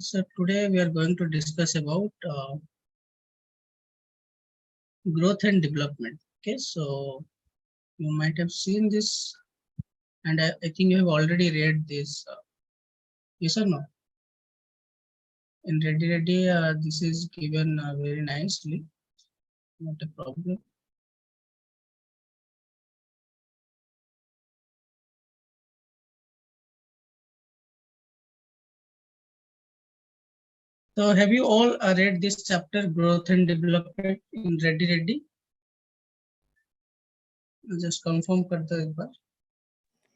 So today we are going to discuss about growth and development. Okay, so you might have seen this, and I think you have already read this. Yes or no? In Ready, this is given very nicely. Not a problem. So have you all read this chapter, growth and development, in Ready? Just confirm कर दो एक बार।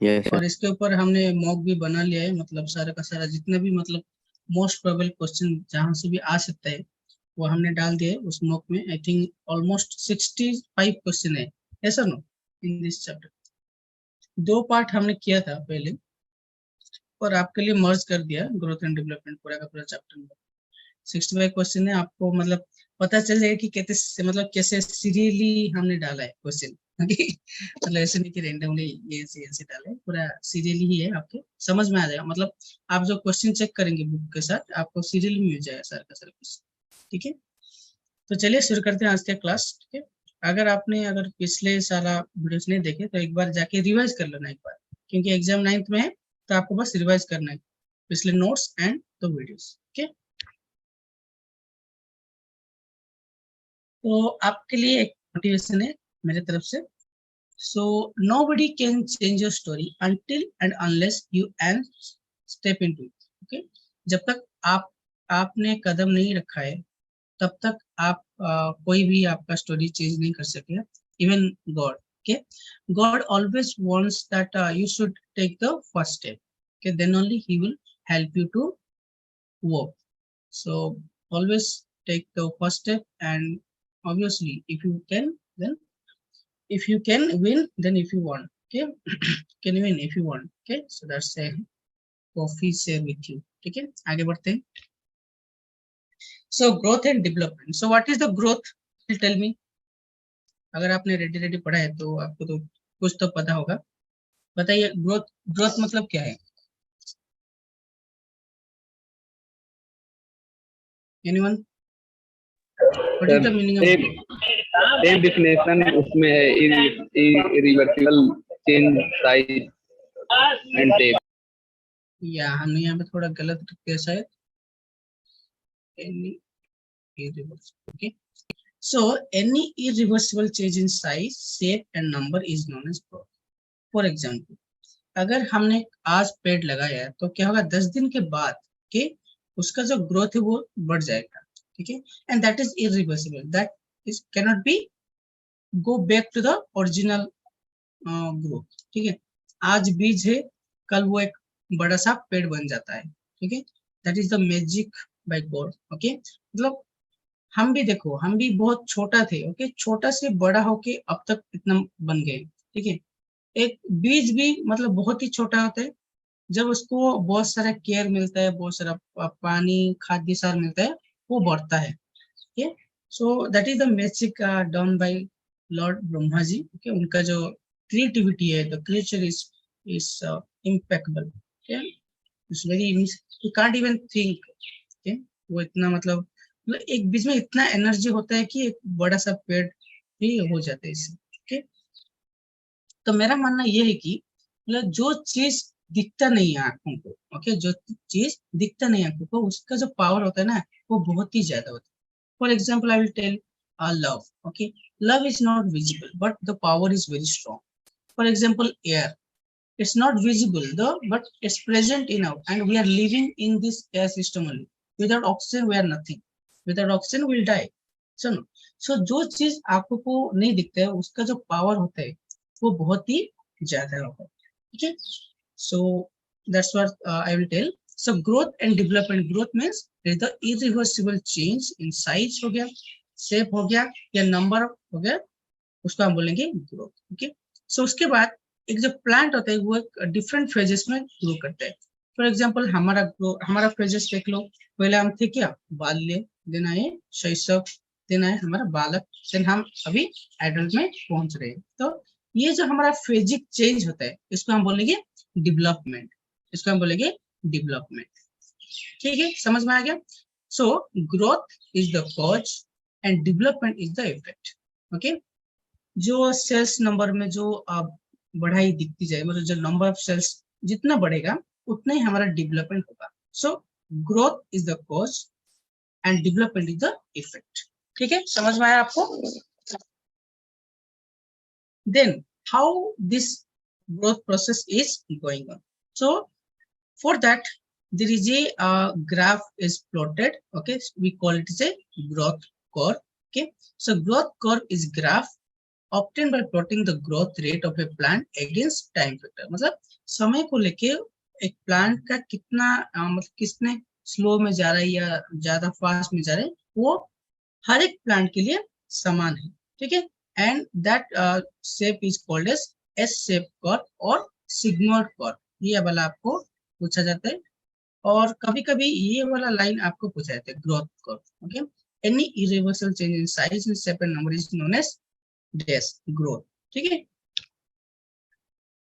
yes, और इसके ऊपर हमने mock भी बना लिया है, मतलब सारा का सारा जितना भी मतलब मोस्ट प्रोबेबल क्वेश्चन जहां से भी आ सकता है वो हमने डाल दिया है उस मॉक में। आई थिंक ऑलमोस्ट 65 क्वेश्चन है, ऐसा no in this chapter. 2 part हमने किया था पहले और आपके लिए मर्ज कर दिया ग्रोथ एंड डेवलपमेंट पूरा का पूरा चैप्टर में। 65 क्वेश्चन है, आपको मतलब पता चल जाएगा कि कैसे मतलब कैसे सीरियली हमने डाला है क्वेश्चन। मतलब ऐसे नहीं कि रैंडमली ये ऐसे डाले, पूरा सीरियली ही है, आपके समझ में आ जाएगा। मतलब आप जो क्वेश्चन चेक करेंगे बुक के साथ आपको सीरियल मिल जाएगा सर का सर क्वेश्चन। ठीक है, तो चलिए शुरू करते हैं आज का क्लास। ठीक है, अगर पिछले सारा वीडियोस नहीं देखे तो एक बार जाके रिवाइज कर लेना एक बार, क्योंकि एग्जाम 9th में है तो आपको बस रिवाइज करना है पिछले नोट्स एंड द वीडियोस। ठीक है, तो आपके लिए एक मोटिवेशन है मेरे तरफ से। So nobody can change your story until and unless you and step into it. Okay? जब तक आपने कदम नहीं रखा है तब तक आप कोई भी आपका स्टोरी चेंज नहीं कर सकेगा, even God. okay? God always wants that you should take the first step. Okay? Then only he will help you to walk. So always take the first step, and obviously if you can, then if you can win, then if you want. Okay, can win if you want. Okay, so that's a coffee share with you. ठीक है, आगे बढ़ते हैं। So growth and development. So what is the growth? Tell me. अगर आपने ready पढ़ा है तो आपको तो कुछ तो पता होगा। बताइए ग्रोथ ग्रोथ मतलब क्या है? Anyone? What is the meaning of growth? same definition उसमें है, irreversible change, size and shape. या हमने यहाँ पे थोड़ा गलत किया शायद। Any irreversible. Okay. So any irreversible change in size, shape and number is known as growth. For example, अगर हमने आज पेड़ लगाया है तो क्या होगा 10 दिन के बाद के उसका जो ग्रोथ है वो बढ़ जाएगा। ठीक है, and that is irreversible, that is cannot be go back to the original growth. ठीक है, आज बीज है कल वो एक बड़ा सा पेड़ बन जाता है। ठीक है, that is the magic by God. Okay, मतलब हम भी देखो, हम भी बहुत छोटा थे। ओके, छोटा से बड़ा होके अब तक इतना बन गए। ठीक है, एक बीज भी मतलब बहुत ही छोटा होता है, जब उसको बहुत सारा केयर मिलता है, बहुत सारा पानी खाद्य सार मिलता है, वो बढ़ता है। Okay, so that is the magic done by lord Brahma ji. Okay, उनका जो क्रिएटिविटी है, the creature is impeccable. Okay, it's very, you can't even think. Okay, वो इतना मतलब एक बीज में इतना एनर्जी होता है कि एक बड़ा सा पेड़ भी हो जाता है इससे। ओके, तो मेरा मानना ये है कि मतलब जो चीज दिखता नहीं है आंखों को, ओके, जो चीज दिखता नहीं है आंखों को, उसका जो पावर होता है ना वो बहुत ही ज्यादा होता है। For example I will tell love. Okay, love is not visible but the power is very strong. For example air, it's not visible though but it's present in our, and we are living in this air system only. Without oxygen we are nothing, without oxygen we'll die. So जो चीज आंखों को नहीं दिखता है उसका जो power होता है वो बहुत ही ज्यादा होता है। ठीक है, so that's what I will tell. So growth and development, growth means there is the irreversible change in size हो गया, shape हो गया या number हो गया, उसको हम बोलेंगे ग्रोथ। ओके, सो उसके बाद एक जो प्लांट होता है वो एक डिफरेंट फेजेस में ग्रो करता है। फॉर एग्जांपल हमारा फेजेस देख लो, पहले हम थे क्या, बाल्य, देन आए शैशव, देन आए हमारा बालक, देन हम अभी एडल्ट में पहुंच रहे हैं। तो ये जो हमारा फेजिक चेंज होता है इसको हम बोलेंगे डेवलपमेंट, इसको हम बोलेंगे डेवलपमेंट। ठीक है, समझ में आ गया। So growth is the cause and development is the effect. Okay, जो सेल्स नंबर में जो बढ़ाई दिखती जाए, मतलब जो नंबर ऑफ सेल्स जितना बढ़ेगा उतना ही हमारा डेवलपमेंट होगा। So growth is the cause and development is the effect. ठीक है, समझ में आया आपको। Then how this growth process is going on? So for that there is a graph is plotted. Okay, we call it as a growth curve. Okay, so growth curve is graph obtained by plotting the growth rate of a plant against time factor. मतलब समय को लेके एक plant का कितना मतलब किसने slow में जा रहा है या ज्यादा फास्ट में जा रहा है, वो हर एक प्लांट के लिए समान है। ठीक है, and that shape is called as S shape curve और सिग्मोइड कर्व, ये वाला आपको पूछा जाता है। और कभी कभी ये वाला लाइन आपको पूछा जाता है growth curve. Okay, any irreversal change in size and shape and number is known as dash growth. ठीक है,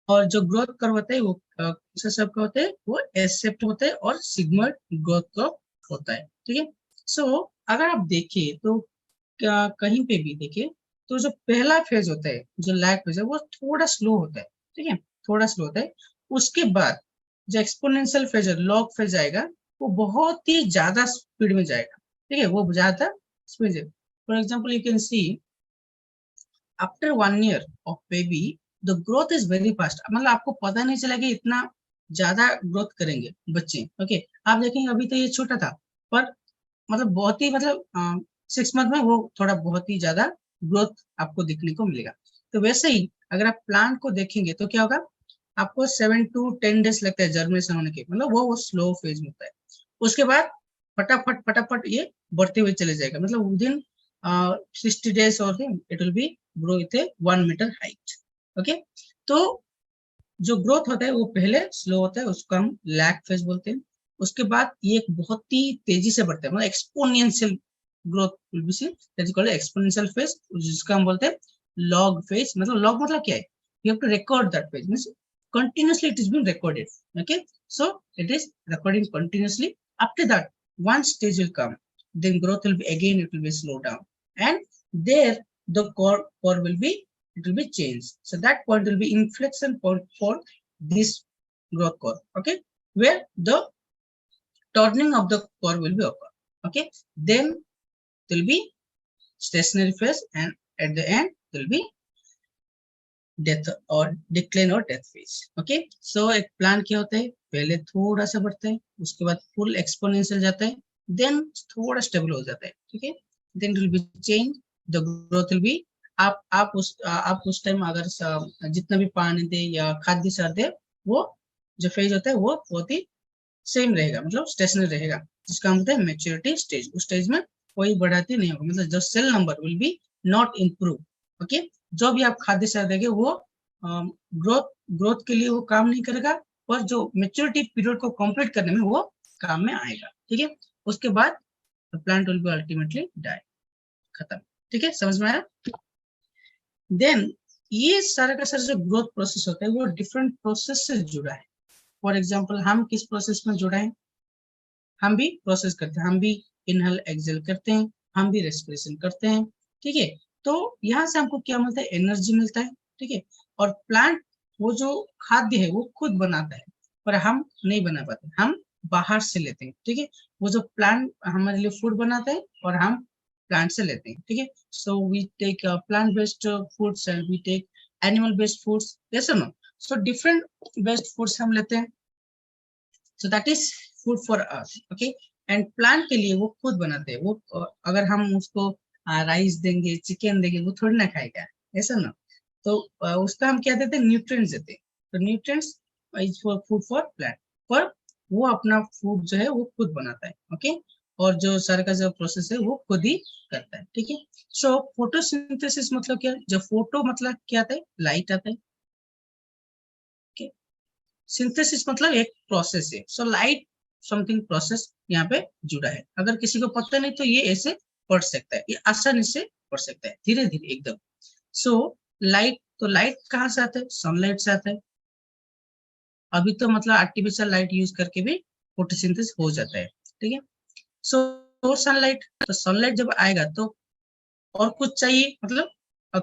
और जो ग्रोथ कर्व होता है वो कौन शेप का होता है, वो एस शेप होता है और सिग्मोइड ग्रोथ कर्व होता है। ठीक है, सो अगर आप देखिए तो कहीं पे भी देखिए तो जो पहला फेज होता है, जो लैग फेज है, वो थोड़ा स्लो होता है। ठीक है, थोड़ा स्लो होता है। उसके बाद जो एक्सपोनेंशियल फेज है, लॉग फेज आएगा, वो बहुत ही ज्यादा स्पीड में जाएगा। ठीक है, वो ज्यादा स्पीड है। For example you can see after 1 year of baby the growth is very fast. मतलब आपको पता नहीं चलेगा इतना ज्यादा ग्रोथ करेंगे बच्चे। ओके, आप देखेंगे अभी तो ये छोटा था, पर मतलब बहुत ही मतलब 6 month में वो थोड़ा बहुत ही ज्यादा ग्रोथ आपको दिखने को मिलेगा। तो वैसे ही अगर आप प्लांट को देखेंगे तो क्या होगा, आपको 7 to 10 days लगता है जर्मिनेशन होने के, मतलब वो स्लो फेज में होता है। उसके बाद फटाफट फटाफट ये बढ़ते हुए चले जाएगा, मतलब विदिन 60 days और it will be grow with 1 meter height. Okay, तो जो ग्रोथ होता है वो पहले स्लो होता है, उसको हम लैग फेज बोलते हैं। उसके बाद ये बहुत ही तेजी से बढ़ता है, मतलब exponential growth will be seen, that is called exponential phase, जिसका हम बोलते हैं लॉग फेज। मतलब लॉग मतलब क्या है, you have to record that phase, means continuously it is being recorded. Okay, so it is recording continuously. After that one stage will come, then growth will be again, it will be slow down, and there the core will be, it will be changed. So that point will be inflection point for this growth curve. Okay, where the turning of the curve will be occur. Okay, then there will be stationary phase, and at the end there will be death और decline और death phase. Okay, सो एक plant क्या होता है, पहले थोड़ा सा बढ़ता है, उसके बाद फुल एक्सपोनेंशियल जाता है, देन थोड़ा स्टेबल हो जाता है। ठीक है, then will be change, the growth will be, आप उस टाइम अगर जितना भी पानी दे या खाद्य सार दे, वो जो फेज होता है वो बहुत ही सेम रहेगा, मतलब स्टेशनरी रहेगा, जिसका हम बोलते हैं मैच्योरिटी स्टेज। उस स्टेज में कोई बढ़ाती नहीं होगी, मतलब जो cell number will be not improve. Okay, जो भी आप खाद्य सार देंगे वो ग्रोथ के लिए वो काम नहीं करेगा, और जो मेच्योरिटी पीरियड को कंप्लीट करने में वो काम में आएगा। ठीक है, उसके बाद plant will be ultimately die, खत्म। ठीक है, समझ में आया। देन ये सारा का सारा जो ग्रोथ प्रोसेस होता है वो डिफरेंट प्रोसेस से जुड़ा है। फॉर एग्जाम्पल हम किस प्रोसेस में जुड़ा है, हम भी प्रोसेस करते हैं, हम भी इनहेल एक्सेल करते हैं, हम भी रेस्पिरेशन करते हैं। ठीक है, तो यहाँ से हमको क्या मिलता है, एनर्जी मिलता है। ठीक है, और प्लांट वो जो खाद्य है वो खुद बनाता है, पर हम नहीं बना पाते, हम बाहर से लेते हैं। ठीक है, वो जो प्लांट हमारे लिए फूड बनाता है और हम प्लांट से लेते हैं। ठीक है, so we take plant based foods and we take animal based foods, yes और no. So different based foods हम लेते हैं, so that is food for us. Okay, and plant के लिए वो खुद बनाते हैं, वो अगर हम उसको राइस देंगे, चिकन देंगे, वो थोड़ी ना खाएगा, ऐसा ना। तो उसका हम क्या देते हैं, न्यूट्रिएंट्स देते हैं। तो nutrients is for food for plant, पर वो अपना फूड जो है वो खुद बनाता है। ओके, और जो सारे का जो प्रोसेस है वो खुद ही करता है। ठीक है, सो फोटोसिंथेसिस मतलब क्या, जब फोटो मतलब क्या आता है, लाइट आता है। सिंथेसिस मतलब एक प्रोसेस है, सो लाइट समथिंग प्रोसेस यहाँ पे जुड़ा है। अगर किसी को पता नहीं तो ये ऐसे पढ़ सकता है, ये आसानी से पढ़ सकता है, धीरे धीरे एकदम। सो लाइट, तो लाइट कहाँ से आता है, सनलाइट से आता है। अभी तो मतलब आर्टिफिशियल लाइट यूज करके भी फोटोसिंथेसिस हो जाता है, ठीक है। सो सनलाइट, तो सनलाइट जब आएगा तो और कुछ चाहिए, मतलब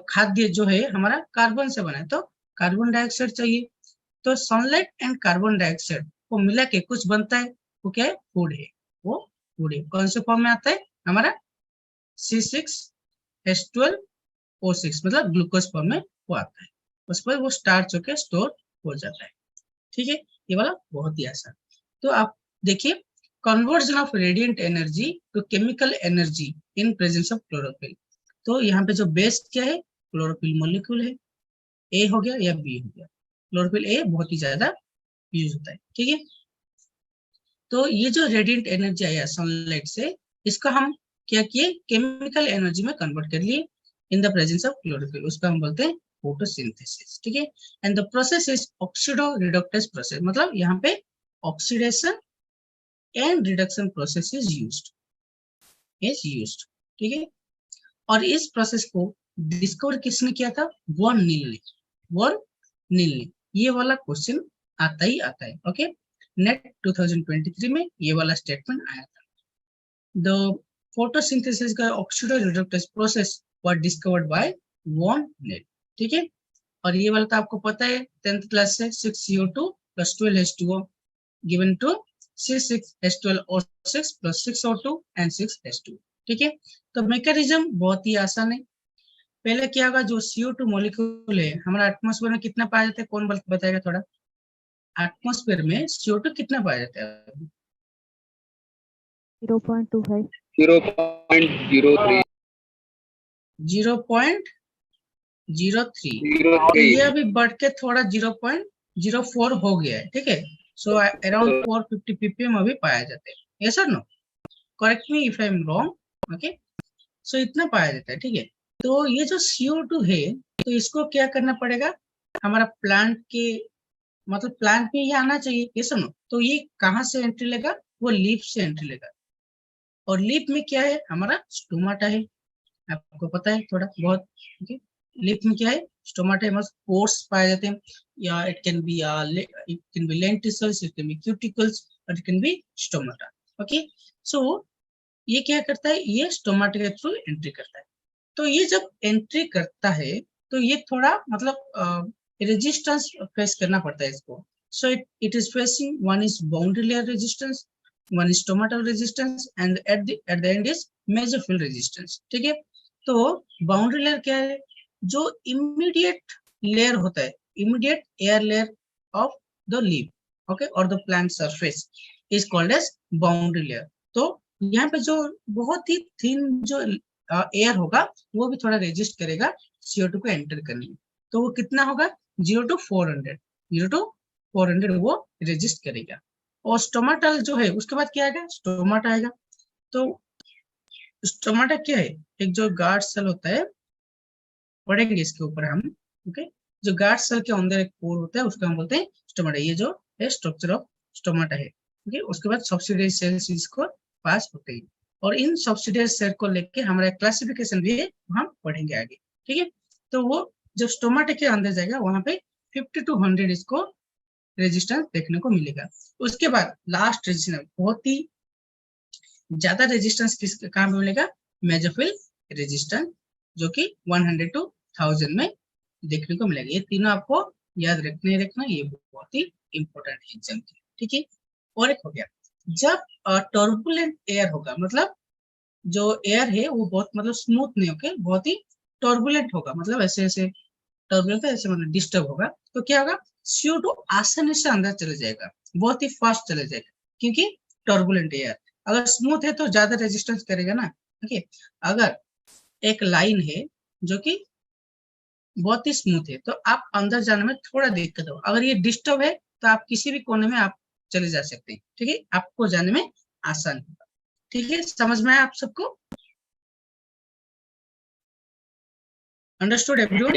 खाद्य जो है हमारा कार्बन से बना है, तो कार्बन डाइऑक्साइड चाहिए। तो सनलाइट एंड कार्बन डाइऑक्साइड को मिला के कुछ बनता है, वो क्या है, फूड है। वो फूड है, कौन से फॉर्म में आता है हमारा, C6H12O6, मतलब ग्लूकोज फॉर्म में वो आता है, उस पर वो स्टार्च होकर स्टोर हो जाता है, ठीक है। ये वाला बहुत ही आसान। तो आप देखिए, conversion of radiant energy to chemical energy in presence of chlorophyll. तो यहाँ पे जो बेस क्या है, क्लोरोफिल मॉलिक्यूल है, ए हो गया या बी हो गया। क्लोरोफिल ए बहुत ही ज्यादा यूज होता है, ठीक है। तो ये जो रेडिएंट एनर्जी आया सनलाइट से, इसको हम क्या किए, केमिकल एनर्जी में कन्वर्ट कर लिए in the presence of chlorophyll, उसको हम बोलते हैं फोटोसिंथेसिस, ठीक है। And the process is oxido reductase process, मतलब यहाँ पे oxidation and reduction process is used, ठीक है। और इस प्रोसेस को डिस्कवर किसने किया था, वॉन नील ने। ये वाला क्वेश्चन आता ही आता है, ओके। नेट 2023 में ये वाला स्टेटमेंट आया था। द फोटोसिंथेसिस का oxido reductase process was discovered by Van Niel, ठीक है। और ये वाला तो आपको पता है 10th क्लास से, 6CO2 plus 12H2O given to C6H12O6 plus 6O2 and 6H2, ठीक है। तो मैकेनिज्म बहुत ही आसान है। पहले क्या होगा, जो CO2 मॉलिक्यूल है हमारा एटमॉस्फेयर में कितना पाया जाता है, कौन बताएगा थोड़ा, एटमॉस्फेयर में CO2 कितना पाया जाता है, 0.25 0.03 0.03। तो ये अभी बढ़ के थोड़ा 0.04 हो गया है, ठीक है। सो अराउंड 450 ppm अभी पाया जाता है, यस और no, correct me if I am wrong, okay. So इतना पाया जाता है, ठीक है। तो ये जो CO2 है, तो इसको क्या करना पड़ेगा, हमारा प्लांट के, मतलब प्लांट में ये आना चाहिए, ये सुनो। तो ये कहाँ से एंट्री लेगा, वो लीफ से एंट्री लेगा। और लीफ में क्या है, हमारा स्टोमाटा है, आपको पता है थोड़ा बहुत, ओके। लीफ में क्या है, स्टोमाटा है, मस्त पोर्स पाए जाते हैं, या it can be lenticels, it can be cuticles, और it can be stomata, okay. So ये क्या करता है, ये स्टोमाटा के थ्रू एंट्री करता है। तो ये जब एंट्री करता है, तो ये थोड़ा मतलब रेजिस्टेंस फेस करना पड़ता है इसको। सो it is facing, one is boundary layer resistance, one is stomatal resistance, and at the end is mesophyll resistance, ठीक है। तो बाउंड्री लेयर क्या है, जो इमीडिएट लेयर होता है, immediate air layer of the leaf, okay, और the plant surface is called as boundary layer. तो यहाँ पे जो बहुत ही थिन जो एयर होगा, वो भी थोड़ा रेजिस्ट करेगा CO2 को एंटर करने में। तो वो कितना होगा, 0 to 400 वो रेजिस्ट करेगा। और स्टोमाटल जो है, उसके बाद क्या आएगा, स्टोमाटा आएगा। तो स्टोमाटा क्या है, एक जो गार्ड सेल होता है, पढ़ेंगे इसके ऊपर हम, ओके। जो गार्ड सेल के अंदर एक पोर होता है, उसको हम बोलते हैं स्टोमाटा। ये जो है स्ट्रक्चर ऑफ स्टोमाटा है, ओके। उसके बाद सब्सिडियरी सेल्स इसको पास होते हैं, और इन सब्सिडियरी सेल को लेके हमारा क्लासिफिकेशन भी है, हम पढ़ेंगे आगे, ठीक है। तो वो जब स्टोमाटा के अंदर जाएगा, वहां पे 50 to 100 इसको रेजिस्टेंस देखने को मिलेगा। उसके बाद लास्ट रेजिस्टेंस, बहुत ही ज्यादा रेजिस्टेंस किस कहाँ पे मिलेगा, मेसोफिल रेजिस्टेंस, जो कि 100 to 1000 में देखने को मिलेगा। ये तीनों आपको याद रखना, ये बहुत ही इंपॉर्टेंट है एग्जाम के, ठीक है। और एक हो गया, जब टर्बुलेंट एयर होगा, मतलब जो एयर है वो बहुत मतलब स्मूथ नहीं होके, बहुत ही टर्बुलेंट होगा, मतलब ऐसे ऐसे टर्बुलेंट, ऐसे मतलब डिस्टर्ब होगा। तो क्या होगा, CO2 आसानी से अंदर चले जाएगा, बहुत ही फास्ट चले जाएगा, क्योंकि टर्बुलेंट एयर। अगर स्मूथ है तो ज्यादा रेजिस्टेंस करेगा ना, ठीक है। अगर एक लाइन है जो कि बहुत ही स्मूथ है, तो आप अंदर जाने में थोड़ा दिक्कत हो। अगर ये डिस्टर्ब है, तो आप किसी भी कोने में आप चले जा सकते हैं, ठीक है, आपको जाने में आसान होगा, ठीक है। समझ में आया आप सबको, अंडरस्टूड एवरीवन।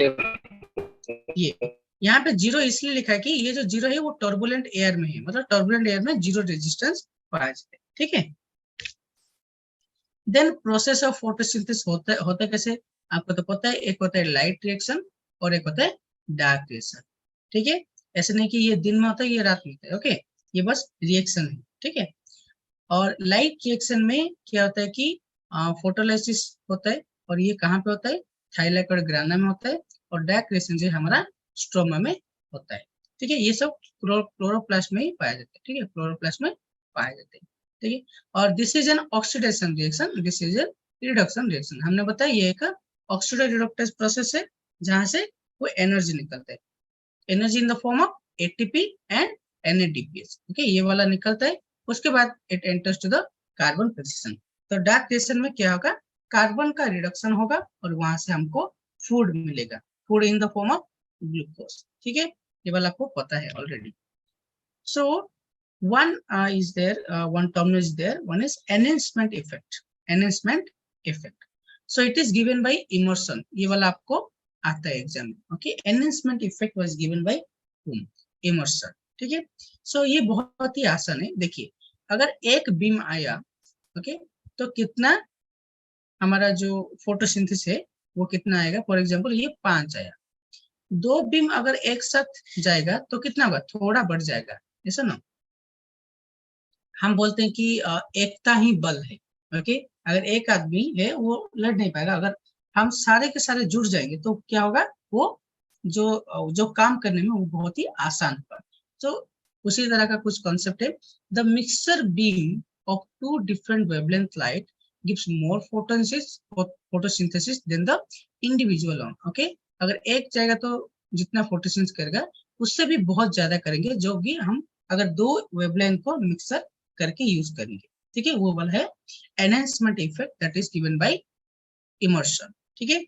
ये यहाँ पे 0 इसलिए लिखा है कि ये जो 0 है वो टर्बुलेंट एयर में है, मतलब टर्बुलेंट एयर में 0 रेजिस्टेंस पाया जाता है, ठीक है। देन प्रोसेस ऑफ फोटोसिंथेसिस होता कैसे, आपको तो पता है, एक होता है लाइट रिएक्शन और एक होता है डार्क रिएक्शन, ठीक है। ऐसे नहीं कि ये दिन में होता है, ये रात में होता है, ओके। ये बस रिएक्शन है, ठीक है। और लाइट रिएक्शन में क्या होता है कि फोटोलाइसिस होता है, और ये कहाँ पे होता है, थाइलाइट और ग्राना में होता है, और डार्क रिएक्शन जो हमारा स्ट्रोमा में होता है। ठीक है, ये सब क्लोरोप्लास्ट में ही पाया जाता है। ठीक है, क्लोरोप्लास्ट में पाया जाता है। ठीक है, और this is an oxidation reaction, this is an reduction reaction. हमने बताया ये एक ऑक्सीडाइज रिडक्टेज प्रोसेस है जहां से वो एनर्जी निकलता है, energy in the form of ATP and NADPH। Okay, ये वाला निकलता है। उसके बाद it enters to the carbon fixation. तो डार्क रिएक्शन में क्या होगा, कार्बन का रिडक्शन होगा और वहां से हमको फूड मिलेगा, food in the form of glucose. ठीक है, ये वाला आपको पता है already. So one is there, one term is there, one is enhancement effect, enhancement effect. So it is given by immersion, ये वाला आपको आता है एग्जाम में। Okay, enhancement effect was given by whom, Emerson. ठीक है, सो ये बहुत ही आसान है। देखिए, अगर एक बीम आया, ओके, तो कितना हमारा जो फोटोसिंथेसिस है वो कितना आएगा, फॉर एग्जांपल ये 5 आया। 2 बीम अगर एक साथ जाएगा तो कितना होगा, थोड़ा बढ़ जाएगा, ऐसा ना। हम बोलते हैं कि एकता ही बल है। ओके, अगर एक आदमी है वो लड़ नहीं पाएगा, अगर हम सारे के सारे जुड़ जाएंगे तो क्या होगा, वो जो काम करने में वो बहुत ही आसान होगा। तो उसी तरह का कुछ कॉन्सेप्ट है। The mixer beam of 2 different wavelength light gives more photosynthesis than the individual one. Okay, अगर एक जाएगा तो जितना फोटोसिंथेसिस करेगा उससे भी बहुत ज्यादा करेंगे, जो कि हम अगर 2 वेवलेंथ को मिक्सर करके यूज करेंगे। ठीक है, वो वाला है enhancement effect that is given by immersion. ठीक है,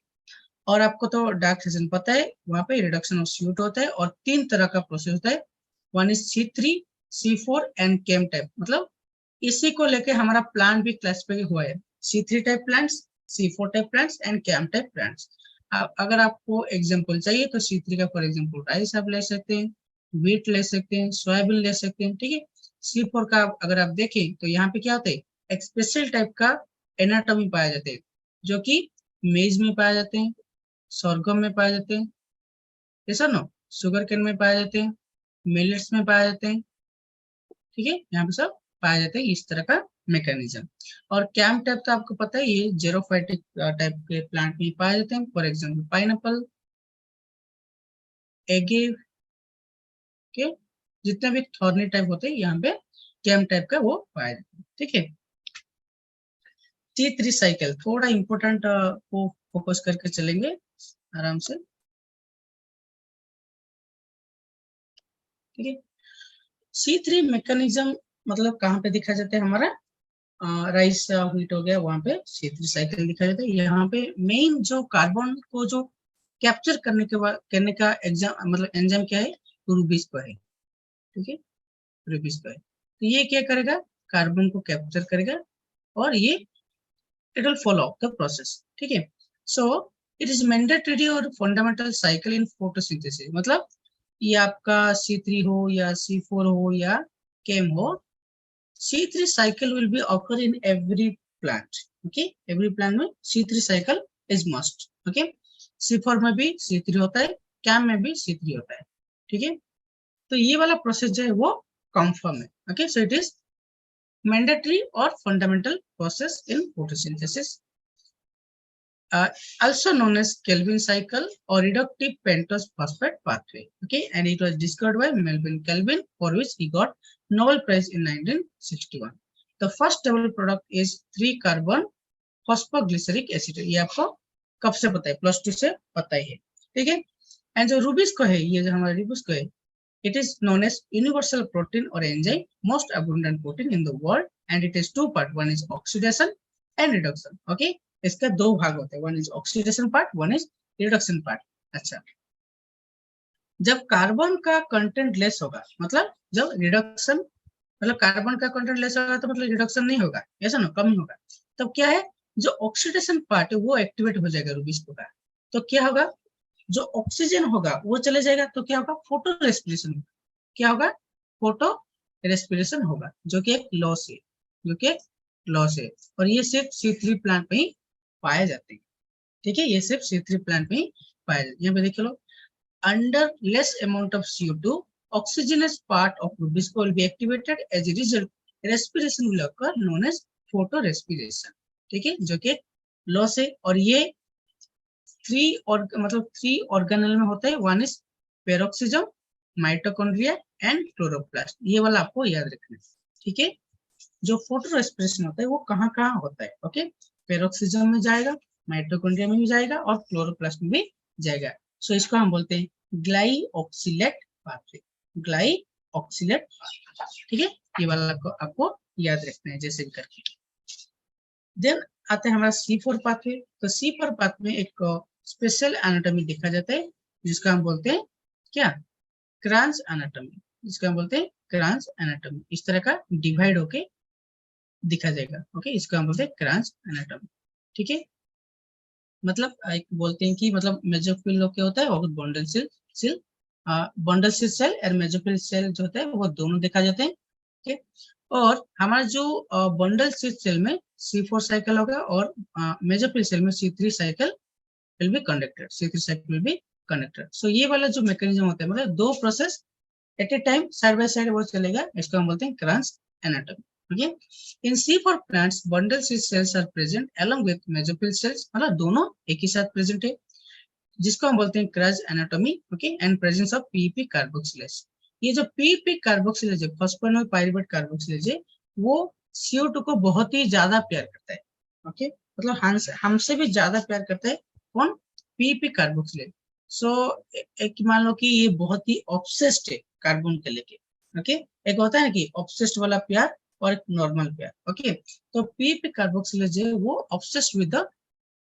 और आपको तो डार्क रिएक्शन पता है, वहां पे रिडक्शन ऑफ CO2 होता है, और 3 तरह का प्रोसेस होता है। One is C3, C4 and CAM type. मतलब इसी को लेके हमारा प्लांट भी क्लासिफाई हुआ है, C3 type plants, C4 type plants and CAM type plants. अगर आपको एग्जांपल चाहिए तो C3 का फॉर एग्जांपल राइस आप ले सकते हैं, व्हीट ले सकते हैं, सोयाबीन ले सकते हैं। ठीक है, C4 का अगर आप देखें तो यहाँ पे क्या होता है, एक स्पेशल टाइप का एनाटॉमी पाया जाता है, जो कि मेज में पाए जाते हैं, sorghum में पाए जाते हैं, ऐसा ना, शुगर केन में पाए जाते हैं, मिलेट्स में पाए जाते हैं। ठीक है, यहाँ पे सब पाए जाते हैं इस तरह का मैकेनिज्म। और कैम टाइप तो आपको पता है, ये जेरोफाइटिक टाइप के प्लांट में पाए जाते हैं, फॉर एग्जाम्पल पाइनएप्पल, एगे के, जितने भी थॉर्नी टाइप होते हैं यहाँ पे कैम टाइप का वो पाया जाता है। ठीक है, T3 साइकिल थोड़ा इंपॉर्टेंट को फोकस करके चलेंगे आराम से। ठीक है, C3 मैकेनिज्म मतलब कहाँ पे दिखा जाता है, हमारा राइस व्हीट हो गया, वहां पे C3 साइकिल दिखा जाता है। यहाँ पे मेन जो कार्बन को जो कैप्चर करने का एग्जाम मतलब एंजाइम क्या है, रूबिस्को है। ठीक है, रूबिस्को है। तो ये क्या करेगा, कार्बन को कैप्चर करेगा और ये it will follow the process. ठीक है, सो इट इज मैंडेटरी और फंडामेंटल साइकिल इन फोटोसिंथेसिस। मतलब ये आपका C3 हो या C4 हो या केम हो, C3 cycle will be occur in every plant. Okay, every plant में C3 cycle is must. Okay, C4 में भी C3 होता है, कैम में भी C3 होता है। ठीक है, तो ये वाला प्रोसेस जो है वो कंफर्म है। Okay, so it is mandatory और fundamental process in photosynthesis, also known as Kelvin cycle or reductive pentose phosphate pathway. Okay, and it was discovered by Melvin Kelvin, for which he got Nobel Prize in 1961. The first double product is 3-carbon phosphoglyceric acid. ये आपको कब से पता है, +2 से पता ही है। ठीक है, एंड जो रूबिस्को है, ये जो हमारा रूबिस्को है, it is known as universal protein or enzyme, most abundant protein in the world, and it is 2 part, one is oxidation and reduction. Okay, इसका 2 भाग होते हैं, one is oxidation part, one is reduction part. अच्छा, जब carbon का content less होगा, मतलब जब रिडक्शन मतलब कार्बन का कंटेंट लेस होगा तो मतलब रिडक्शन नहीं होगा, ऐसा ना, कम होगा, तब क्या है, जो ऑक्सीडेशन पार्ट है वो एक्टिवेट हो जाएगा रूबिस्को का। तो क्या होगा, जो ऑक्सीजन होगा वो चले जाएगा, तो क्या होगा, फोटो रेस्पिरेशन होगा। क्या होगा, फोटो रेस्पिरेशन होगा, जो कि एक लॉस है, जो कि लॉस है। और ये सिर्फ C3 प्लांट में ही पाए जाते हैं। ठीक है, ये सिर्फ C3 प्लांट में ही पाए जाते हैं। यहाँ पे देख लो, under less amount of CO2 oxygenous part of rubisco will be activated as a result respiration will occur known as photo respiration, ठीक है, जो कि लॉस है। और ये थ्री ऑर्गेनल में होता है, one is peroxisome, mitochondria and chloroplast, ये वाला आपको याद रखना है, ठीक है। जो फोटो रेस्पिरेशन होता है वो कहाँ कहाँ होता है, ओके, पेरोक्सिज्म में जाएगा, माइटोकॉन्ड्रिया में भी जाएगा और क्लोरोप्लास्ट में भी जाएगा। सो इसको हम बोलते हैं ग्लाइऑक्सिलेट पाथवे, ग्लाइऑक्सिलेट पाथवे, ठीक है, ये वाला आपको याद रखना है जैसे करके। देन आते हैं हमारा C4 पाथवे। तो C4 पाथवे में एक स्पेशल एनाटॉमी देखा जाता है जिसका हम बोलते हैं क्या, क्रांच एनाटॉमी, जिसका हम बोलते हैं क्रांच एनाटॉमी। इस तरह का डिवाइड होके दिखा जाएगा, ओके, इसको हम बोलते हैं क्रांच एनाटॉमी, ठीक है। मतलब एक बोलते हैं कि मतलब मेसोफिल लोग क्या होता है और बंडल सेल बंडल सेल और मेसोफिल सेल जो होता है वो दोनों देखा जाते हैं, ठीक है। और हमारा जो बंडल सेल में C4 साइकिल होगा और मेसोफिल सेल में C3 cycle will be conducted, C3 cycle will be conducted। So ये वाला जो मैकेनिज्म होता है मतलब दो process at A time side by side वो चलेगा, इसको हम बोलते हैं crunch anatomy, okay. In C4 plants bundle seed cells are present along with mesophyll cells, मतलब दोनों एक ही साथ प्रेजेंट है, जिसको हम बोलते हैं crunch anatomy, okay. And presence of PEP carboxylase, ये जो पीईपी कार्बोक्सिलेज है, फॉस्फोइनोल पाइरुवेट कार्बोक्सिलेज है, वो CO2 को बहुत ही ज्यादा प्यार करता है, ओके, मतलब हमसे भी ज्यादा प्यार करता है कौन, पीईपी कार्बोक्सिलेज। सो एक मान लो कि ये बहुत ही ऑब्सेस्ड है कार्बन के लेके, ओके। एक होता है कि ऑब्सेस्ड वाला प्यार और एक नॉर्मल प्यार, ओके। तो पीईपी कार्बोक्सिलेज है वो obsessed with the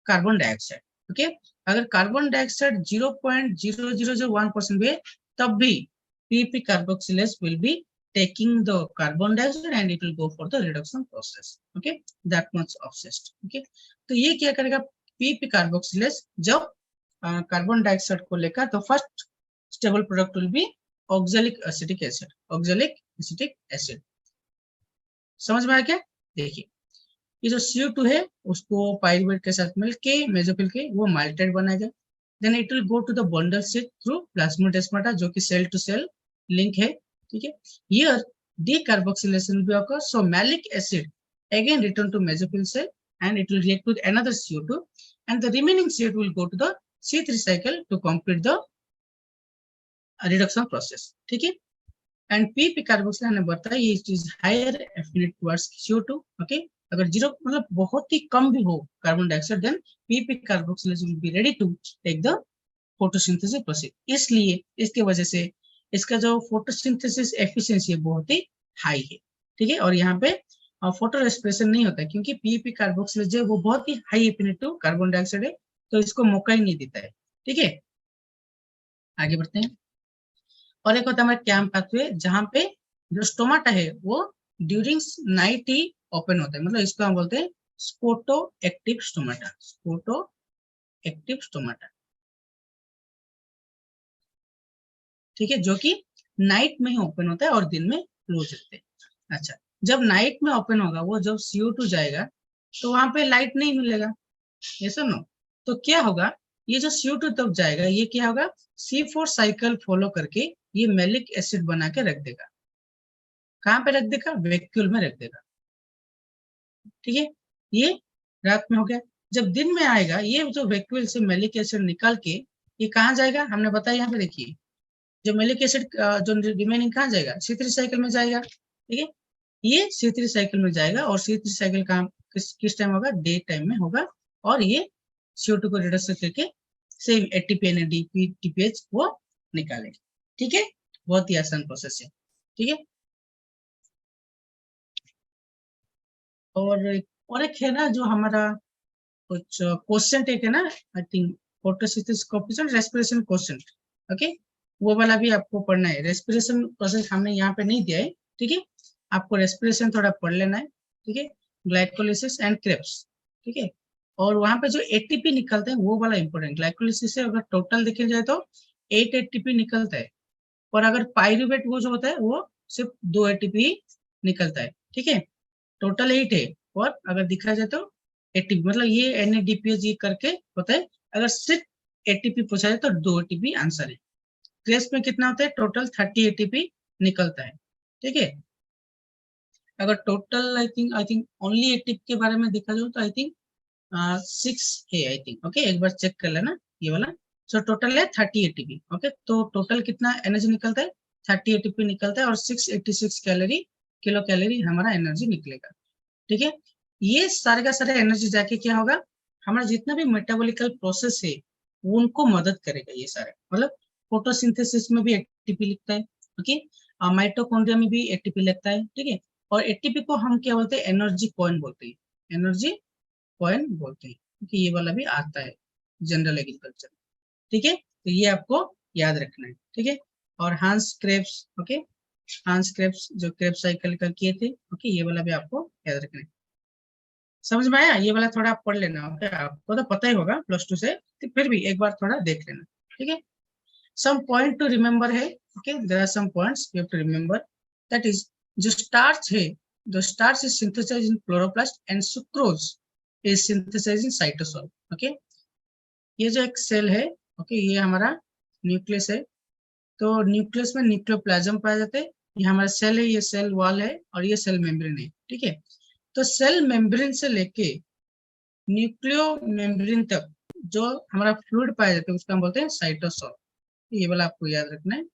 carbon dioxide, okay. अगर कार्बन डाइऑक्साइड 0.0001% भी है तब भी PP carboxylase will B taking the carbon dioxide and it will go for the reduction process, okay, that much obsessed, okay। तो ये क्या करेगा पीपी कार्बोक्सिलेज, जब कार्बन डाइऑक्साइड को लेकर तो first stable product will be oxalic acetic acid, oxalic acetic acid, समझ में आया क्या। देखिए ये जो CO2 है उसको पाइरुवेट के साथ मिलके मेसोफिल के वो माल्टेट बनाएगा, then it will go to the bundle sheath through plasmodesmata जो कि सेल टू सेल लिंक है, ठीक है। Here decarboxylation will occur, so malic acid again return to mesophyll cell and it will react with another CO2 and the remaining CO2 will go to the C3 cycle to complete the reduction process, ठीक है। And PP carboxylase ने बताया ये is higher affinity towards CO2, okay. अगर zero मतलब बहुत ही कम भी हो carbon dioxide then PP carboxylase will be ready to take the photosynthesis process, इसलिए इसके वजह से इसका जो फोटोसिंथेसिस एफिशिएंसी है बहुत ही हाई है, ठीक है। और यहाँ पे फोटो रेस्पिरेशन नहीं होता है क्योंकि पीपी कार्बोक्सिलेज जो है वो बहुत ही high affinity to carbon dioxide है, तो इसको मौका ही नहीं देता है, ठीक है। आगे बढ़ते हैं। और एक होता है हमारा कैम पाथवे जहाँ पे जो स्टोमाटा है वो ड्यूरिंग नाइट ही ओपन होता है, मतलब इसको हम बोलते हैं स्पोटो एक्टिव स्टोमाटा, स्पोटो एक्टिव स्टोमाटा, ठीक है, जो कि नाइट में ही ओपन होता है और दिन में क्लोज रहते हैं। अच्छा, जब नाइट में ओपन होगा वो जब CO2 जाएगा तो वहां पे लाइट नहीं मिलेगा, ये सुनो, तो क्या होगा ये जो CO2 तब जाएगा ये क्या होगा C4 साइकिल फॉलो करके ये मैलिक एसिड बना के रख देगा, कहाँ पे रख देगा, वैक्यूल में रख देगा, ठीक है। ये रात में हो गया, जब दिन में आएगा ये जो वैक्यूल से मैलिक एसिड निकाल के ये कहाँ जाएगा, हमने बताया यहाँ पे देखिए, जो मैलिक एसिड जो रिमेनिंग कहाँ जाएगा, C3 साइकिल में जाएगा, ठीक है। ये C3 साइकिल में जाएगा और C3 साइकिल काम किस टाइम होगा, डे टाइम में होगा, और ये CO2 को रिडक्शन करके सेम ATP NADP TPH वो निकालेगा, ठीक है। बहुत ही आसान प्रोसेस है, ठीक है। और एक है ना जो हमारा कुछ क्वेश्चन एक है ना, I think photosynthesis coefficient respiration question, okay, वो वाला भी आपको पढ़ना है। रेस्पिरेशन प्रोसेस हमने यहाँ पे नहीं दिया है, ठीक है, आपको रेस्पिरेशन थोड़ा पढ़ लेना है, ठीक है, ग्लाइकोलिसिस एंड क्रेब्स, ठीक है। और वहां पे जो ATP निकलता है वो वाला इंपॉर्टेंट, ग्लाइकोलिसिस से अगर टोटल देखे जाए तो 8 ATP निकलता है, और अगर पाइरुवेट वो जो होता है वो सिर्फ 2 ATP ही निकलता है, ठीक है, टोटल 8 है। और अगर दिखा जाए तो ATP मतलब ये NADPH ये करके होता है, अगर सिर्फ ATP पूछा जाए तो 2 ATP आंसर है। क्रेब्स में कितना होता है, टोटल 30 ATP निकलता है, ठीक है। अगर total I think only ATP के बारे में देखा जाए तो आई थिंक 6 है आई थिंक। ओके, एक बार चेक कर लेना ये वाला। सो टोटल है 30 एटीपी। ओके, तो टोटल कितना एनर्जी निकलता है, 30 एटीपी निकलता है और 686 कैलोरी किलो कैलोरी हमारा एनर्जी निकलेगा। ठीक है, ये सारे का सारे एनर्जी जाके क्या होगा, हमारा जितना भी मेटाबॉलिकल प्रोसेस है उनको मदद करेगा ये सारे। मतलब फोटोसिंथेसिस में भी एटीपी लिखता है। ओके, माइटोकॉन्ड्रिया में भी एटीपी लगता है। ठीक है, और एटीपी को हम क्या बोलते हैं, एनर्जी कॉइन बोलते हैं, एनर्जी कॉइन बोलते हैं। क्योंकि ये वाला भी आता है जनरल एग्रीकल्चर। ठीक है, तो ये आपको याद रखना है। ठीक है, और हांस क्रेब्स, ओके, हांस क्रेब्स जो क्रेब्स साइकिल का किए थे। ओके, ये वाला भी आपको याद रखना है। समझ में आया, ये वाला थोड़ा आप पढ़ लेना। ओके, आपको तो पता ही होगा +2 से, तो फिर भी एक बार थोड़ा देख लेना। ठीक है, सम पॉइंट टू रिमेम्बर है। Okay, there are some points you have to remember. That is, जो स्टार्च है, जो starch is synthesised in chloroplast and sucrose is synthesised in cytosol. Okay, ये जो एक सेल है, ओके, ये हमारा न्यूक्लियस है। तो न्यूक्लियस में न्यूक्लियोप्लाज्म पाया जाता है। ये हमारा सेल है, ये सेल वॉल है और ये सेल मेम्ब्रेन है। ठीक है, तो सेल मेम्ब्रेन से लेके न्यूक्लियो मेम्ब्रेन तक जो हमारा फ्लूइड पाया जाता है उसका हम बोलते हैं साइटोसोल। ये वाला आपको याद रखना है।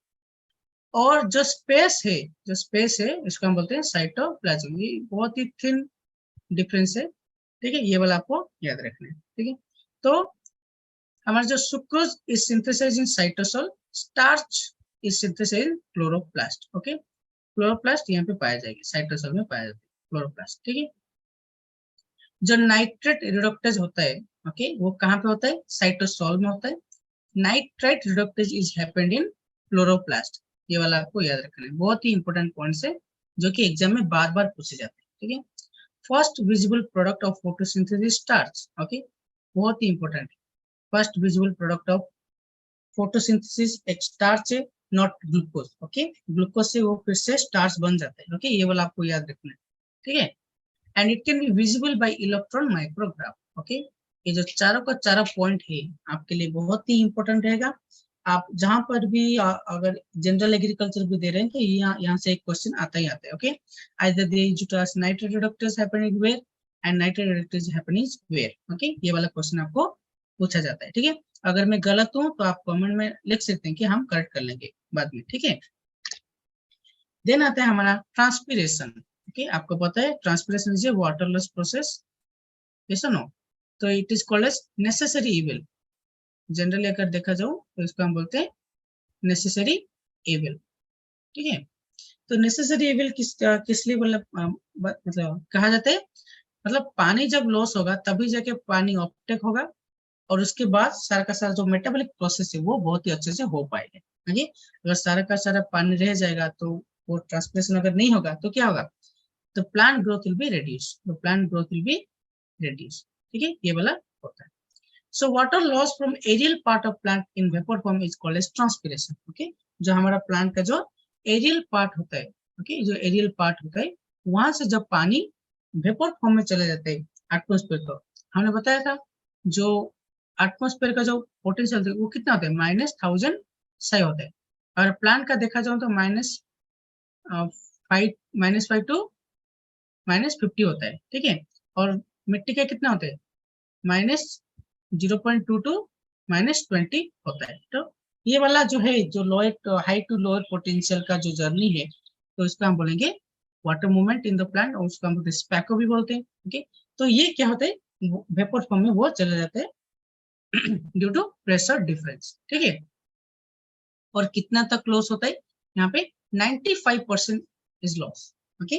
और जो स्पेस है, जो स्पेस है इसको हम बोलते हैं साइटोप्लाज्म। ये बहुत ही थिन डिफरेंस है। ठीक है, ये वाला आपको याद रखना है। ठीक है, तो हमारा जो sucrose is synthesised in cytosol, starch is synthesised in chloroplast. Okay, chloroplast यहाँ पे पाया जाएगा, साइटोसोल में पाया जाता है क्लोरोप्लास्ट। ठीक है, जो नाइट्रेट रिडक्टेज होता है, ओके, वो कहाँ पे होता है, साइटोसोल में होता है। Nitrite reductase is happened in chloroplast. ये वाला आपको याद रखना है, बहुत ही इंपॉर्टेंट पॉइंट्स है जो कि एग्जाम में बार बार पूछे जाते हैं। ठीक है, first visible product of photosynthesis starch. Okay, बहुत ही इंपॉर्टेंट है। First visible product of photosynthesis एक स्टार्च है, नॉट ग्लूकोज। ओके, ग्लूकोज से वो फिर से स्टार्च बन जाता है। ओके, ये वाला आपको याद रखना है। ठीक है, and it can be visible bye electron micrograph. Okay, ये जो चारों का चारों पॉइंट है आपके लिए बहुत ही इंपॉर्टेंट रहेगा। आप जहां पर भी अगर जनरल एग्रीकल्चर भी दे रहे हैं तो यहाँ से एक क्वेश्चन आता ही आता है। Okay, either they used to ask nitrate reductase happening where and nitrate reductase happening where. Okay, ये वाला क्वेश्चन आपको पूछा जाता है। ठीक है, अगर मैं गलत हूं तो आप कमेंट में लिख सकते हैं कि हम करेक्ट कर लेंगे बाद में। ठीक है, देन आता है हमारा ट्रांसपिरेशन। ओके, आपको पता है transpiration is a waterless process, yes और नो? तो it is called as necessary evil. Generally अगर देखा जाओ तो इसको हम बोलते हैं नेसेसरी इविल। ठीक है, तो नेसेसरी इविल किस लिए मतलब कहा जाता है, मतलब पानी जब लॉस होगा तभी जाके पानी ऑप्टेक होगा और उसके बाद सारा का सारा जो मेटाबॉलिक प्रोसेस है वो बहुत ही अच्छे से हो पाएगा। ठीक है, अगर सारा का सारा पानी रह जाएगा तो वो ट्रांसपिरेशन अगर नहीं होगा तो क्या होगा, तो plant growth will be reduce, तो plant growth will be reduce. ठीक है, ये वाला होता है। So water loss from aerial part of plant in vapour form is called as transpiration. Okay, जो हमारा प्लांट का जो एरियल पार्ट होता है, ओके, जो एरियल पार्ट होता है वहां से जब पानी वेपर फॉर्म में चले जाते हैं एटमोस्फेयर को, हमने बताया था जो एटमोस्फेयर का जो पोटेंशियल है वो कितना होता है, -1000 सही होता है। और प्लांट का देखा जाए तो -5 टू -50 होता है। ठीक है, और मिट्टी का कितना होता है, -0.2 टू -20 होता है। तो ये वाला जो है, जो lower high to lower potential का जो जर्नी है, तो इसको हम बोलेंगे water movement in the plant, और उसको हम बोलते हैं स्पैको भी बोलते हैं। ओके, तो ये क्या होता है, वेपर फॉर्म में वो चले जाते हैं ड्यू टू प्रेशर डिफरेंस। ठीक है, और कितना तक लॉस होता है, यहाँ पे 95% इज लॉस। ओके,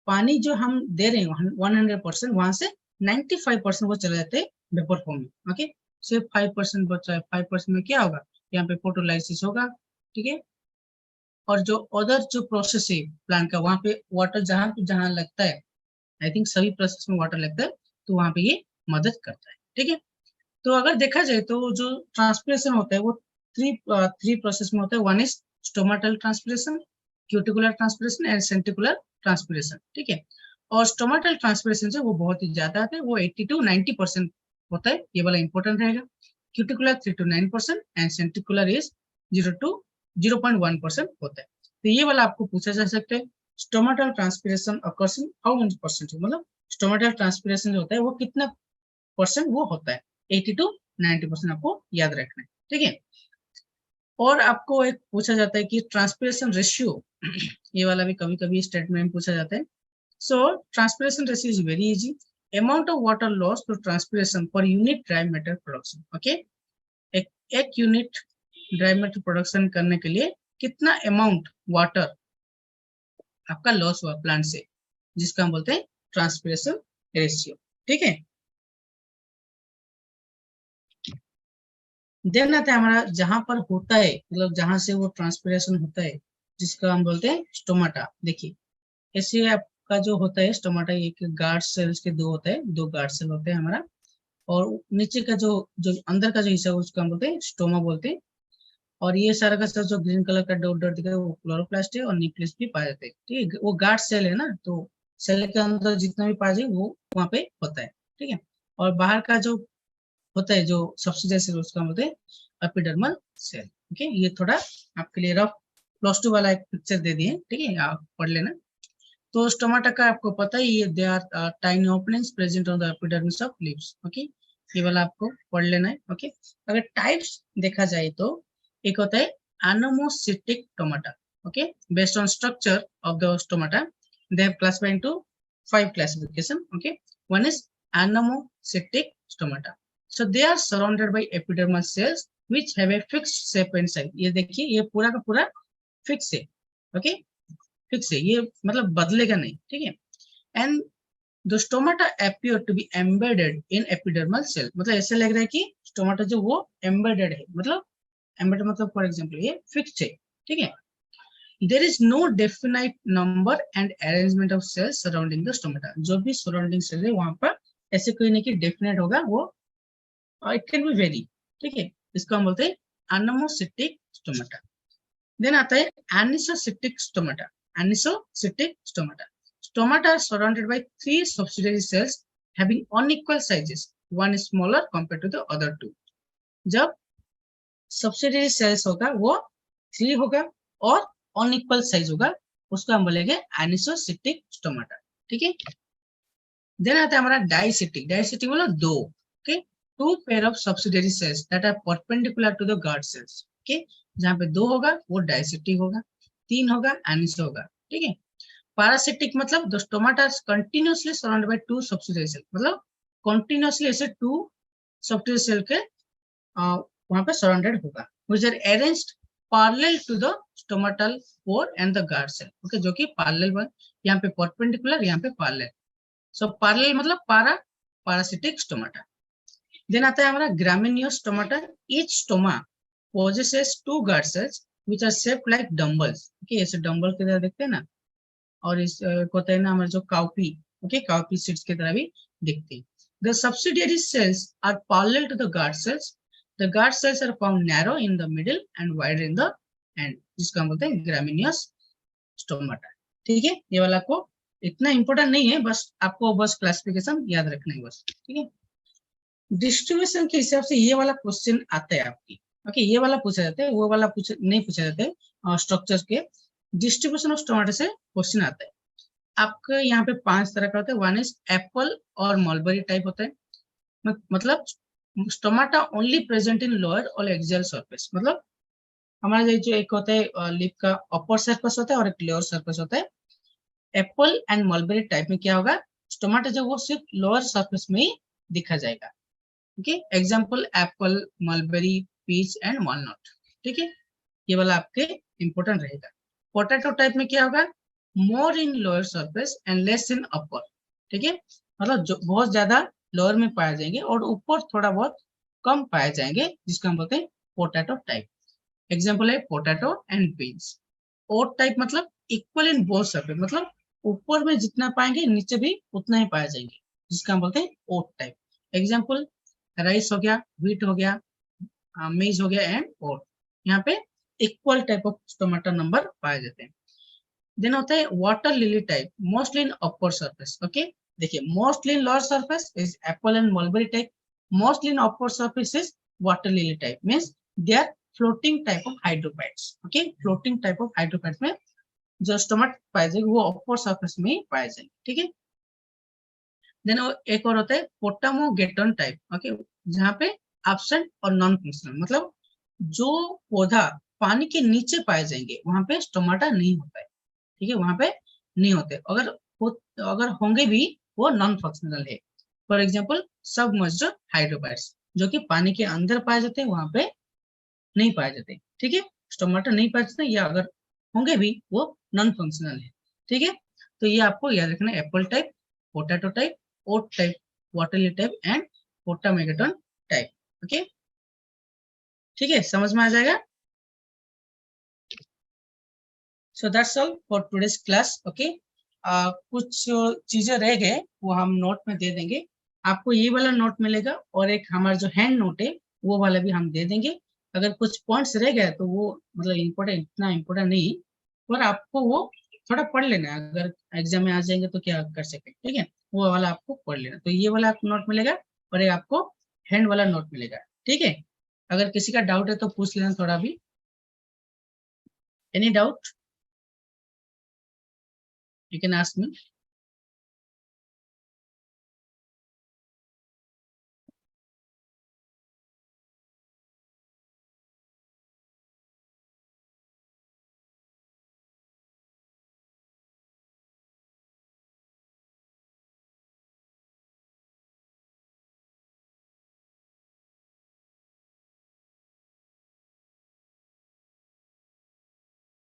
पानी जो हम दे रहे हैं 100%, वहां से 95% वो चले जाते हैं वेपर फॉर्म में। ओके, सिर्फ 5% बचा है, 5% में क्या होगा, यहाँ पे फोटोलाइसिस होगा। ठीक है, और जो अदर जो प्रोसेस है प्लांट का, वहां पे वाटर जहां जहां लगता है, आई थिंक सभी प्रोसेस में वाटर लगता है, तो वहां पे ये मदद करता है। ठीक है, तो अगर देखा जाए तो जो ट्रांसपिरेशन होता है वो थ्री प्रोसेस में होता है। One is stomatal transpiration, cuticular transpiration and lenticular transpiration. ठीक है, और स्टोमाटल ट्रांसपिरेशन से वो बहुत ही ज्यादा आते हैं, वो 80 टू 90% होता है। ये वाला इंपॉर्टेंट रहेगा। Cuticular 3 to 9% and lenticular is 0 to 0.1% होता है। तो ये वाला आपको पूछा जा सकता है। Stomatal transpiration occurs in how many percent, मतलब स्टोमेटल ट्रांसपीरेशन जो होता है वो कितना परसेंट वो होता है, 80 to 90% आपको याद रखना है, ठीक है। और आपको एक पूछा जाता है कि ट्रांसपीरेशन रेशियो, ये वाला भी कभी कभी स्टेटमेंट में पूछा जाता है। So transpiration ratio is very easy, amount of water loss to transpiration per unit dry matter production, okay. एक यूनिट ड्राई मैटर प्रोडक्शन करने के लिए कितना अमाउंट वाटर आपका लॉस हुआ प्लांट से, जिसका हम बोलते हैं ट्रांसपीरेशन रेशियो, ठीक है। देन आता है हमारा जहां पर होता है, मतलब जहां से वो ट्रांसपीरेशन होता है, जिसका हम बोलते हैं स्टोमाटा। देखिए ऐसे आपका जो होता है स्टोमाटा, एक गार्ड सेल्स के दो होता है, दो गार्ड सेल होते हैं हमारा, और नीचे का जो जो अंदर का जो हिस्सा है उसको हम बोलते हैं स्टोमा बोलते हैं। और ये सारा का सारा जो ग्रीन कलर का डॉट डॉट दिख रहा है वो क्लोरोप्लास्ट है, और न्यूक्लियस भी पाए जाते हैं, ठीक है। वो गार्ड सेल है ना, तो सेल के अंदर जितना भी पाया जाए वो वहां पे होता है, ठीक है। और बाहर का जो होता है जो सबसिडियरी सेल उसका बोलते हैं एपिडर्मल सेल, ओके। ये थोड़ा आपके लिए रफ +2 वाला एक पिक्चर दे दिए, ठीक है, आप पढ़ लेना। तो स्टोमाटा का आपको पता ही है, they are tiny openings present on the epidermis of leaves, okay. ये वाला आपको पढ़ लेना है, ओके। अगर टाइप्स देखा जाए तो एक होता है anomocytic stomata, okay. Based on structure of the stomata they have classified into 5 classification, okay. One is anomocytic stomata, so they are surrounded by epidermal cells which have a fixed shape and size। ये देखिए ये पूरा का पूरा fix है, okay, fix है, ये मतलब बदलेगा नहीं, ठीक है। And the stomata appear to be embedded in epidermal cell, मतलब ऐसे लग रहा है कि स्टोमाटा जो वो एम्बेडेड है, मतलब एम्बेडेड मतलब फॉर एग्जांपल ये फिक्स है, ठीक है। There is no definite number and arrangement of cells surrounding the stomata, जो भी सराउंडिंग सेल है वहां पर ऐसे कोई नहीं कि डेफिनेट होगा, वो इट कैन बी वेरी, ठीक है। इसको हम बोलते हैं एनोमोसिटिक स्टोमाटा। देन आता है anisocytic stomata. Anisocytic stomata, stomata are surrounded by 3 subsidiary cells having unequal sizes, one is smaller compared to the other two। जब subsidiary cells होगा वो 3 होगा और unequal size होगा, उसको हम बोलेंगे एनिसोसिटिक स्टोमाटा, ठीक है। देन आता है हमारा डाइसिटिक। डाइसिटिक मतलब दो, okay. Two pair of subsidiary cells that are perpendicular to the guard cells, okay. जहां पे 2 होगा वो डाइसिटिक होगा, 3 होगा एनिसो होगा, ठीक है। पैरासिटिक मतलब the stomata continuously surrounded by 2 subsidiary cell, मतलब कंटिन्यूअसली ऐसे 2 सब्सिडियरी सेल के वहां पे सराउंडेड होगा, which are arranged parallel to the stomatal pore and the guard cell, okay, जो कि पैरेलल, यहाँ पे परपेंडिकुलर, यहाँ पे पैरेलल। सो पैरेलल मतलब parasitic stomata। देन आता है हमारा gramineous stomata. Each stoma possesses 2 guard cells which are shaped like dumbbells, okay, ऐसे डंबल की तरह दिखते हैं ना। और इस होता है ना हमारे जो काउपी, ओके, काउपी सीड्स की तरह भी दिखते हैं। The subsidiary cells are parallel to the guard cells। The guard cells are found narrow in the middle and wider in the end, जिसको हम बोलते हैं ग्रामिनियोस स्टोमाटा, ठीक है। ये वाला को इतना इंपॉर्टेंट नहीं है, बस आपको बस क्लासिफिकेशन याद रखना है बस, ठीक है। डिस्ट्रीब्यूशन के हिसाब से ये वाला क्वेश्चन आता है आपकी, ओके। ये वाला पूछा जाता है, वो वाला नहीं पूछा जाता है। स्ट्रक्चर के डिस्ट्रीब्यूशन ऑफ टमाटर से क्वेश्चन आता है आपके यहाँ पे 5 तरह का होता है। वन इज एप्पल और मलबरी टाइप होता है, मतलब टमाटा ओनली प्रेजेंट इन लोअर और एक्सियल सरफेस, मतलब हमारा जो एक होता है लिप का अपर सरफेस होता है और एक लोअर सरफेस होता है। एप्पल एंड मलबेरी टाइप में क्या होगा, टमाटर जो वो सिर्फ लोअर सरफेस में ही दिखा जाएगा, okay. Example apple, mulberry, peach and walnut, ठीक है। ये वाला आपके इंपॉर्टेंट रहेगा। पोटैटो टाइप में क्या होगा, more in lower surface and less in upper, ठीक है, मतलब जो बहुत ज्यादा लोअर में पाए जाएंगे और ऊपर थोड़ा बहुत कम पाए जाएंगे, जिसको हम बोलते हैं पोटैटो टाइप। एग्जांपल है potato and beans. Oat type मतलब इक्वल इन बोथ सरफेस, मतलब ऊपर में जितना पाएंगे नीचे भी उतना ही पाए जाएंगे, जिसका हम बोलते हैं ओट टाइप। एग्जांपल राइस हो गया, व्हीट हो गया, मेज हो गया एंड ओट। यहाँ पे इक्वल टाइप ऑफ टमाटर नंबर पाए जाते हैं। देन होता है water lily type, mostly in upper surface, okay. देखिए mostly in lower surface is apple and mulberry type, mostly in upper surface is water lily type, means they are floating type of hydrophytes, okay. Floating type of hydrophytes में जो stomata पाए जाएंगे वो upper surface में ही पाए जाएंगे, ठीक है। देन एक और होता है पोटामोगेटन टाइप, ओके, जहाँ पे एब्सेंट और नॉन फंक्शनल, मतलब जो पौधा पानी के नीचे पाए जाएंगे वहां पे स्टोमेटा नहीं होता है, ठीक है, वहां पे नहीं होते। अगर होंगे भी वो नॉन फंक्शनल है। फॉर एग्जाम्पल सबमर्ज्ड हाइड्रोबाइट्स, जो कि पानी के अंदर पाए जाते हैं, वहां पे नहीं पाए जाते, ठीक है, स्टोमेटा नहीं पाए जाते, या अगर होंगे भी वो नॉन फंक्शनल है, ठीक है। तो ये आपको याद रखना है, apple type, potato type, oat type, water lily type and potamogeton type, okay, ठीक है, समझ में आ जाएगा। So that's all for today's class, okay. कुछ चीजें रह गए वो हम नोट में दे देंगे, आपको ये वाला नोट मिलेगा और एक हमारा जो हैंड नोट है वो वाला भी हम दे देंगे। अगर कुछ पॉइंट्स रह गए तो वो मतलब इम्पोर्टेंट, इतना इम्पोर्टेंट नहीं, पर आपको वो थोड़ा पढ़ लेना है, अगर एग्जाम में आ जाएंगे तो क्या कर सके, ठीक है, वो वाला आपको पढ़ लेना। तो ये वाला आपको नोट मिलेगा और ये आपको हैंड वाला नोट मिलेगा, ठीक है। अगर किसी का डाउट है तो पूछ लेना थोड़ा भी, any doubt you can ask me.